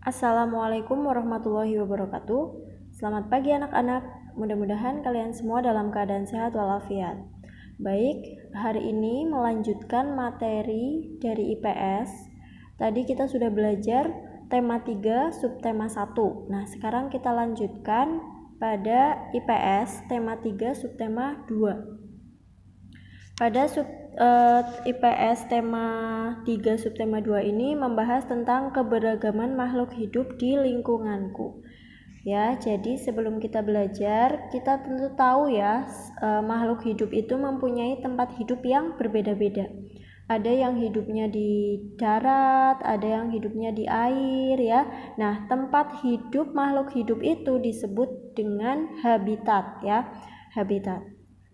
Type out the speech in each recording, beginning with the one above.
Assalamualaikum warahmatullahi wabarakatuh. Selamat pagi anak-anak. Mudah-mudahan kalian semua dalam keadaan sehat walafiat. Baik, hari ini melanjutkan materi dari IPS. Tadi kita sudah belajar tema 3, subtema 1. Nah, sekarang kita lanjutkan pada IPS tema 3, subtema 2. Pada IPS tema 3 subtema 2 ini membahas tentang keberagaman makhluk hidup di lingkunganku. Ya, jadi sebelum kita belajar, kita tentu tahu ya, makhluk hidup itu mempunyai tempat hidup yang berbeda-beda. Ada yang hidupnya di darat, ada yang hidupnya di air ya. Nah, tempat hidup makhluk hidup itu disebut dengan habitat ya, habitat.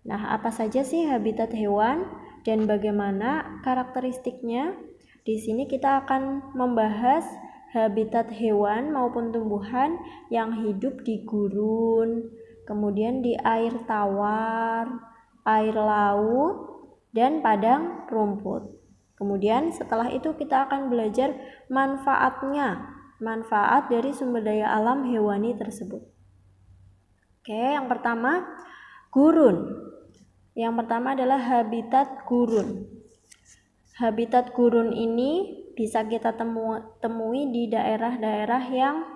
Nah, apa saja sih habitat hewan dan bagaimana karakteristiknya? Di sini kita akan membahas habitat hewan maupun tumbuhan yang hidup di gurun, kemudian di air tawar, air laut, dan padang rumput. Kemudian setelah itu kita akan belajar manfaatnya, manfaat dari sumber daya alam hewani tersebut. Oke, yang pertama gurun. Yang pertama adalah habitat gurun. Habitat gurun ini bisa kita temui di daerah-daerah yang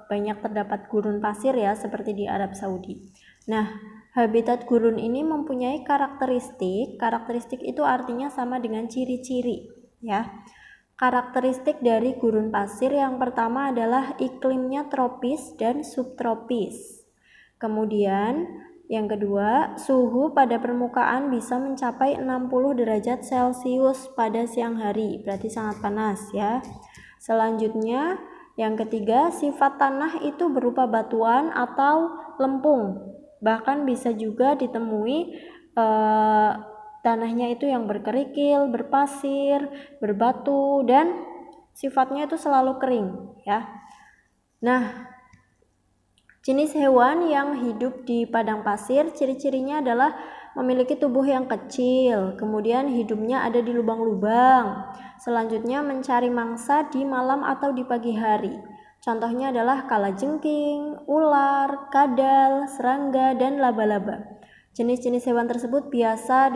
banyak terdapat gurun pasir ya, seperti di Arab Saudi. Nah, habitat gurun ini mempunyai karakteristik. Karakteristik itu artinya sama dengan ciri-ciri ya. Karakteristik dari gurun pasir yang pertama adalah iklimnya tropis dan subtropis. Kemudian yang kedua, suhu pada permukaan bisa mencapai 60 derajat Celcius pada siang hari, berarti sangat panas ya. Selanjutnya, yang ketiga, sifat tanah itu berupa batuan atau lempung. Bahkan bisa juga ditemui tanahnya itu yang berkerikil, berpasir, berbatu, dan sifatnya itu selalu kering ya. Nah, jenis hewan yang hidup di padang pasir, ciri-cirinya adalah memiliki tubuh yang kecil, kemudian hidupnya ada di lubang-lubang. Selanjutnya mencari mangsa di malam atau di pagi hari. Contohnya adalah kalajengking, ular, kadal, serangga, dan laba-laba. Jenis-jenis hewan tersebut biasa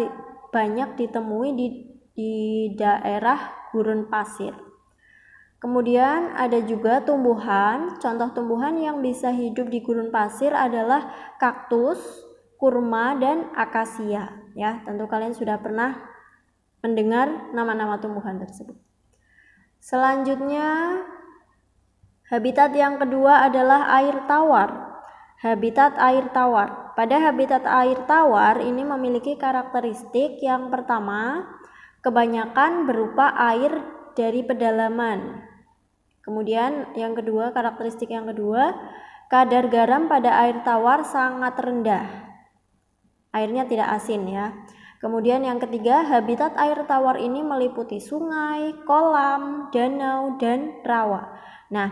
banyak ditemui di daerah gurun pasir. Kemudian ada juga tumbuhan. Contoh tumbuhan yang bisa hidup di gurun pasir adalah kaktus, kurma, dan akasia. Ya, tentu kalian sudah pernah mendengar nama-nama tumbuhan tersebut. Selanjutnya, habitat yang kedua adalah air tawar. Habitat air tawar. Pada habitat air tawar ini memiliki karakteristik yang pertama, kebanyakan berupa air dari pedalaman. Kemudian yang kedua, karakteristik yang kedua, kadar garam pada air tawar sangat rendah. Airnya tidak asin ya. Kemudian yang ketiga, habitat air tawar ini meliputi sungai, kolam, danau, dan rawa. Nah,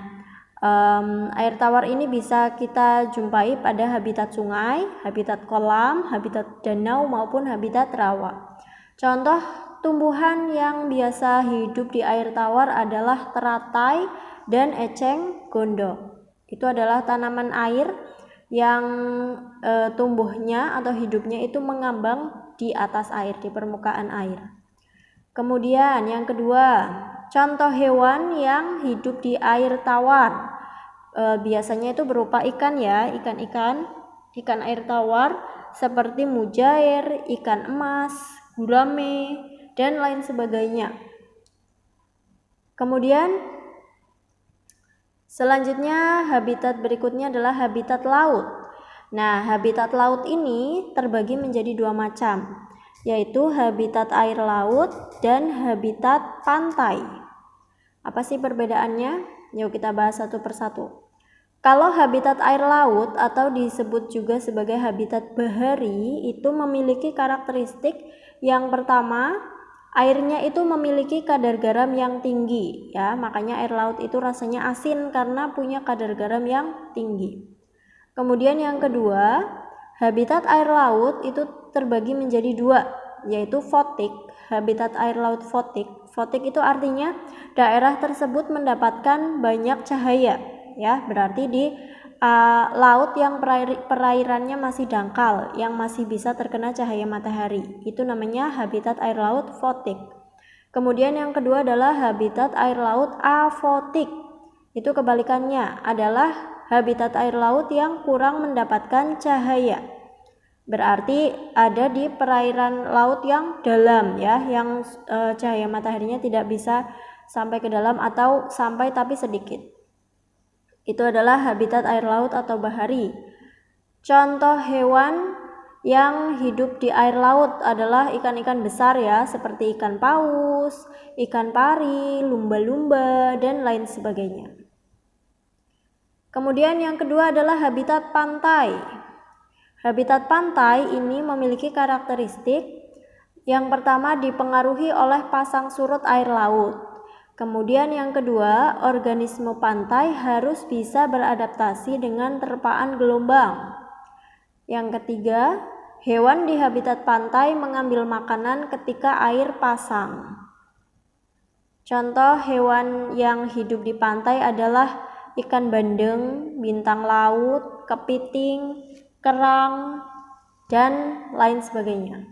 air tawar ini bisa kita jumpai pada habitat sungai, habitat kolam, habitat danau, maupun habitat rawa. Contoh tumbuhan yang biasa hidup di air tawar adalah teratai dan eceng gondok. Itu adalah tanaman air yang tumbuhnya atau hidupnya itu mengambang di atas air, di permukaan air. Kemudian yang kedua, contoh hewan yang hidup di air tawar. Biasanya itu berupa ikan ya, ikan air tawar seperti mujair, ikan emas, gurame, dan lain sebagainya. Kemudian selanjutnya habitat berikutnya adalah habitat laut. Nah, habitat laut ini terbagi menjadi dua macam, yaitu habitat air laut dan habitat pantai. Apa sih perbedaannya? Yuk kita bahas satu persatu. Kalau habitat air laut atau disebut juga sebagai habitat bahari itu memiliki karakteristik yang pertama, airnya itu memiliki kadar garam yang tinggi ya, makanya air laut itu rasanya asin karena punya kadar garam yang tinggi. Kemudian yang kedua, habitat air laut itu terbagi menjadi dua, yaitu fotik. habitat air laut fotik. Fotik itu artinya daerah tersebut mendapatkan banyak cahaya, ya. Berarti di laut yang perairannya masih dangkal, yang masih bisa terkena cahaya matahari, itu namanya habitat air laut fotik. Kemudian yang kedua adalah habitat air laut afotik. Itu kebalikannya, adalah habitat air laut yang kurang mendapatkan cahaya. Berarti ada di perairan laut yang dalam, ya, yang cahaya mataharinya tidak bisa sampai ke dalam atau sampai tapi sedikit. Itu adalah habitat air laut atau bahari. Contoh hewan yang hidup di air laut adalah ikan-ikan besar, ya, seperti ikan paus, ikan pari, lumba-lumba, dan lain sebagainya. Kemudian yang kedua adalah habitat pantai. Habitat pantai ini memiliki karakteristik yang pertama dipengaruhi oleh pasang surut air laut. Kemudian yang kedua, organisme pantai harus bisa beradaptasi dengan terpaan gelombang. Yang ketiga, hewan di habitat pantai mengambil makanan ketika air pasang. Contoh hewan yang hidup di pantai adalah ikan bandeng, bintang laut, kepiting, kerang, dan lain sebagainya.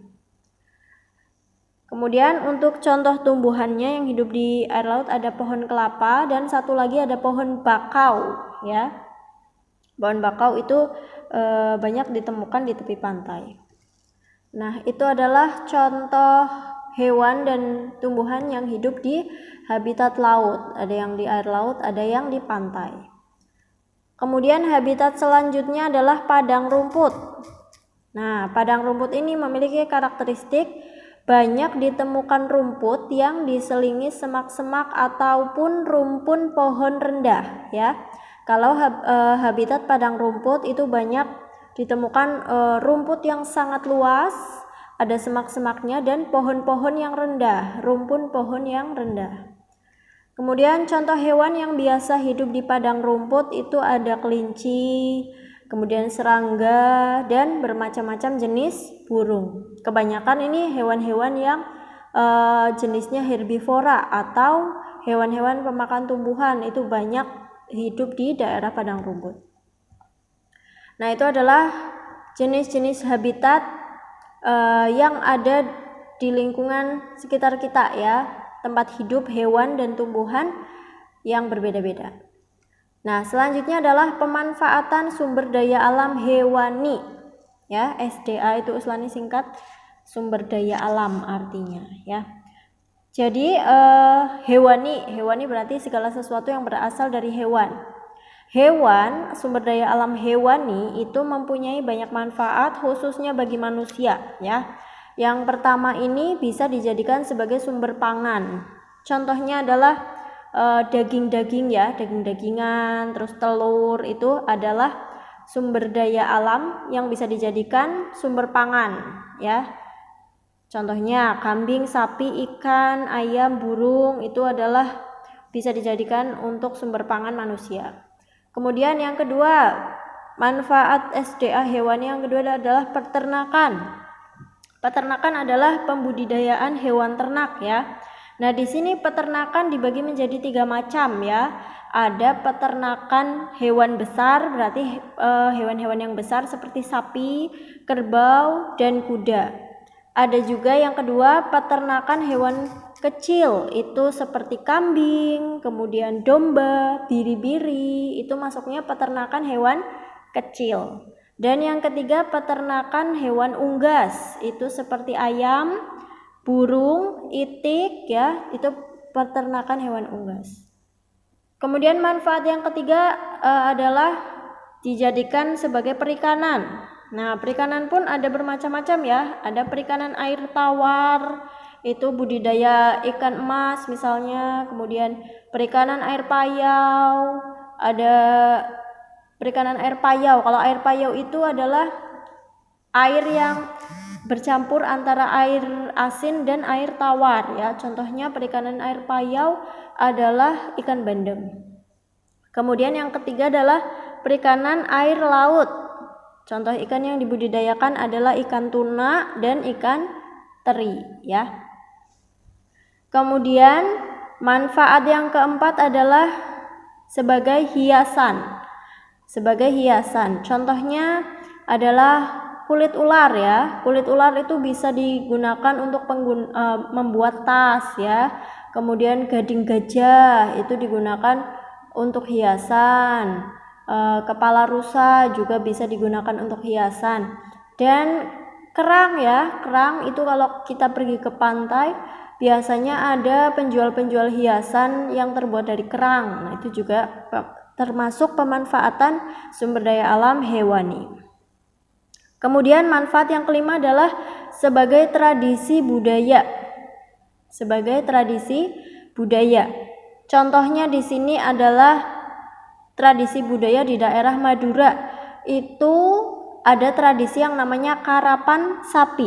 Kemudian untuk contoh tumbuhannya yang hidup di air laut ada pohon kelapa dan satu lagi ada pohon bakau, ya. Pohon bakau itu banyak ditemukan di tepi pantai. Nah, itu adalah contoh hewan dan tumbuhan yang hidup di habitat laut. Ada yang di air laut, ada yang di pantai. Kemudian habitat selanjutnya adalah padang rumput. Nah, padang rumput ini memiliki karakteristik banyak ditemukan rumput yang diselingi semak-semak ataupun rumpun pohon rendah, ya. Kalau habitat padang rumput itu banyak ditemukan rumput yang sangat luas, ada semak-semaknya dan pohon-pohon yang rendah, rumpun pohon yang rendah. Kemudian contoh hewan yang biasa hidup di padang rumput itu ada kelinci, kemudian serangga, dan bermacam-macam jenis burung. Kebanyakan ini hewan-hewan yang jenisnya herbivora atau hewan-hewan pemakan tumbuhan, itu banyak hidup di daerah padang rumput. Nah, itu adalah jenis-jenis habitat yang ada di lingkungan sekitar kita, ya, tempat hidup hewan dan tumbuhan yang berbeda-beda. Nah, selanjutnya adalah pemanfaatan sumber daya alam hewani, ya. SDA itu istilahnya singkat, sumber daya alam artinya, ya. Jadi hewani berarti segala sesuatu yang berasal dari hewan. Hewan, sumber daya alam hewani itu mempunyai banyak manfaat khususnya bagi manusia, ya. Yang pertama ini bisa dijadikan sebagai sumber pangan. Contohnya adalah daging-daging, ya, daging-dagingan, terus telur, itu adalah sumber daya alam yang bisa dijadikan sumber pangan, ya. Contohnya kambing, sapi, ikan, ayam, burung, itu adalah bisa dijadikan untuk sumber pangan manusia. Kemudian yang kedua, manfaat SDA hewan yang kedua adalah peternakan. Peternakan adalah pembudidayaan hewan ternak, ya. Nah, di sini peternakan dibagi menjadi 3 macam, ya. Ada peternakan hewan besar, berarti hewan-hewan yang besar seperti sapi, kerbau, dan kuda. Ada juga yang kedua peternakan hewan kecil, itu seperti kambing, kemudian domba, biri-biri, itu masuknya peternakan hewan kecil. Dan yang ketiga peternakan hewan unggas, itu seperti ayam, burung, itik, ya, itu peternakan hewan unggas. Kemudian manfaat yang ketiga adalah dijadikan sebagai perikanan. Nah, perikanan pun ada bermacam-macam, ya. Ada perikanan air tawar, itu budidaya ikan emas misalnya. Kemudian perikanan air payau, ada perikanan air payau. Kalau air payau itu adalah air yang bercampur antara air asin dan air tawar, ya. Contohnya perikanan air payau adalah ikan bandeng. Kemudian yang ketiga adalah perikanan air laut. Contoh ikan yang dibudidayakan adalah ikan tuna dan ikan teri, ya. Kemudian manfaat yang keempat adalah sebagai hiasan. Sebagai hiasan. Contohnya adalah kulit ular ya. Kulit ular itu bisa digunakan untuk membuat tas ya. Kemudian gading gajah itu digunakan untuk hiasan. Kepala rusa juga bisa digunakan untuk hiasan. Dan kerang ya, kerang itu kalau kita pergi ke pantai biasanya ada penjual-penjual hiasan yang terbuat dari kerang. Nah, itu juga termasuk pemanfaatan sumber daya alam hewani. Kemudian manfaat yang kelima adalah sebagai tradisi budaya. Sebagai tradisi budaya. Contohnya di sini adalah tradisi budaya di daerah Madura. Itu ada tradisi yang namanya karapan sapi.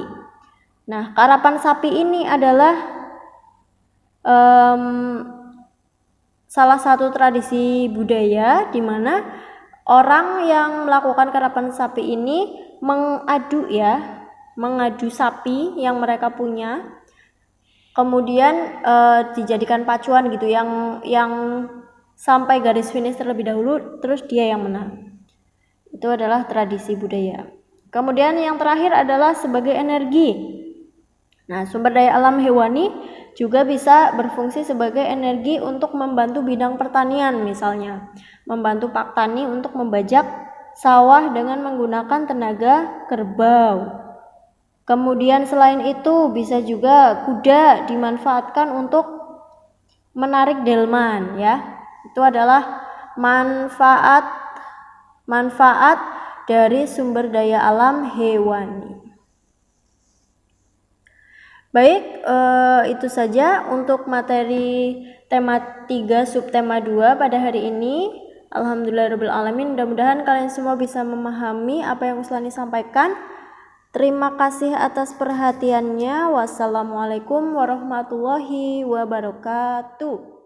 Nah, karapan sapi ini adalah salah satu tradisi budaya di mana orang yang melakukan karapan sapi ini mengadu sapi yang mereka punya, kemudian dijadikan pacuan gitu, yang sampai garis finish terlebih dahulu, terus dia yang menang. Itu adalah tradisi budaya. Kemudian yang terakhir adalah sebagai energi. Nah, sumber daya alam hewani juga bisa berfungsi sebagai energi untuk membantu bidang pertanian, misalnya membantu Pak Tani untuk membajak sawah dengan menggunakan tenaga kerbau. Kemudian selain itu bisa juga kuda dimanfaatkan untuk menarik delman ya. Itu adalah manfaat dari sumber daya alam hewani. Baik, itu saja untuk materi tema 3 subtema 2 pada hari ini. Alhamdulillahirrahmanirrahim. Mudah-mudahan kalian semua bisa memahami apa yang Uslani sampaikan. Terima kasih atas perhatiannya. Wassalamualaikum warahmatullahi wabarakatuh.